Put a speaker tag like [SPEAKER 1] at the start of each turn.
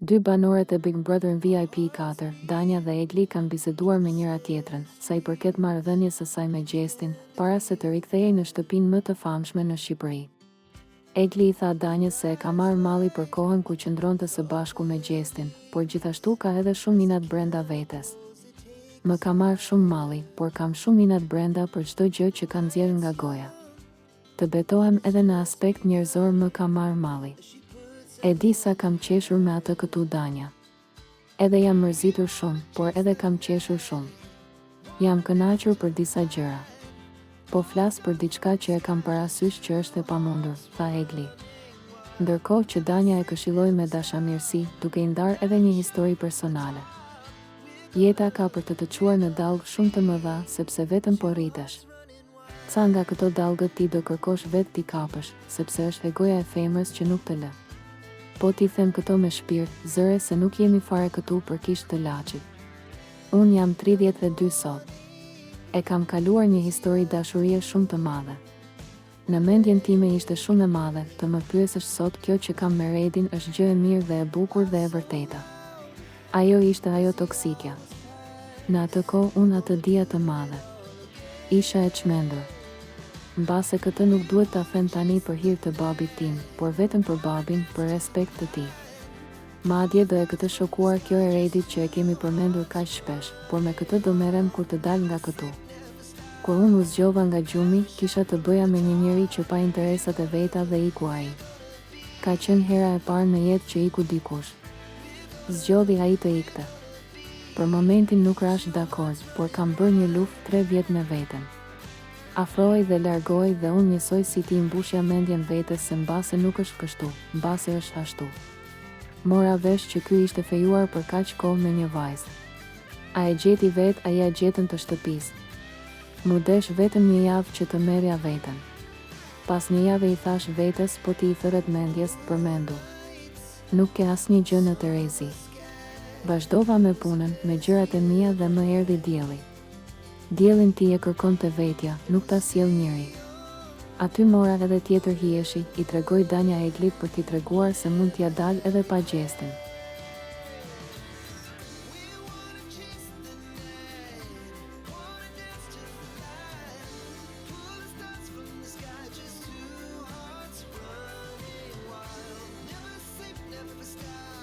[SPEAKER 1] Dy banorët e Big Brother VIP 4, Danja dhe Egli kanë biseduar me njëra tjetrën, sa i përket marrëdhënies së saj me Gjestin, para se të rikthehej në shtëpinë më të famshme në Shqipëri. Egli i tha Danjës se e ka marrë malli për kohën ku qëndronte së bashku me Gjestin, por gjithashtu ka edhe shumë inat brenda vetes. Më ka marrë shumë malli, por kam shumë inat brenda për çdo gjë që ka nxjerrë nga goja. Të betohem edhe në aspekt njerëzor më ka marrë malli. E di sa kam qeshur me atë këtu Danja. Edhe jam mërzitur shumë, por edhe kam qeshur shumë. Jam kënaqur për disa gjëra. Po flas për diçka që e kam parasysh që është e pamundur, tha Egli. Ndërkohë që Danja e këshilloi me dashamirësi, duke i ndarë edhe një histori personale. Jeta ka për të çuar në dallgë shumë të mëdha, sepse vetëm po rritesh. Ca nga këto dallgët ti do kërkosh vetë ti kapësh, sepse është e goja e femrës që nuk të lë. Po t'i them këto me shpirt, zëre se nuk jemi fare këtu për kisht të laçit. Unë jam 32 sot. E kam kaluar një histori dashurie shumë të madhe. Në mendjen time ishte shumë e madhe, të më pyesësh sot kjo që kam me Redin është gjë e mirë dhe e bukur dhe e vërteta. Ajo ishte ajo toksikja. Në atë kohë unë atë dija të madhe. Isha e çmendur. Mbase këtë nuk duhet ta them tani për hir të babit tim, por vetëm për babin, për respekt të tij. Madje do e këtë shokuar kjo e Redit që e kemi përmendur kaq shpesh, por me këtë do merrem kur të dal nga këtu. Kur unë u zgjova nga gjumi, kisha të bëja me një njeri që pa interesat e veta dhe iku ai. Ka qenë hera e parë në jetë që iku dikush. Zgjodhi ai të ikte. Për momentin nuk rash dakord, por kam bërë një luftë 3 vjet me veten. Afrohej dhe largohej dhe unë njësoj si ti mbushja mendjen vetes se mbase nuk është kështu, mbase është ashtu. Mora vesh që ky ishte fejuar për kaq kohë me një vajzë. A e gjeti vet, a ja gjetën të shtëpisë. Mu desh vetëm një javë që të merrja veten. Pas një jave i thash vetes, po ti i thërret mendjes, përmendu. Nuk ke asnjë gjë në Terezi. Vazhdova me punën, me gjërat e mia dhe më erdhi dielli. Diellin ti e kërkon të vetja, nuk ta sjell njëri. Aty mora edhe tjetër hieshi, i tregoj Danja Eglit për t'i treguar se mund t'ja dal edhe pa Gjestin.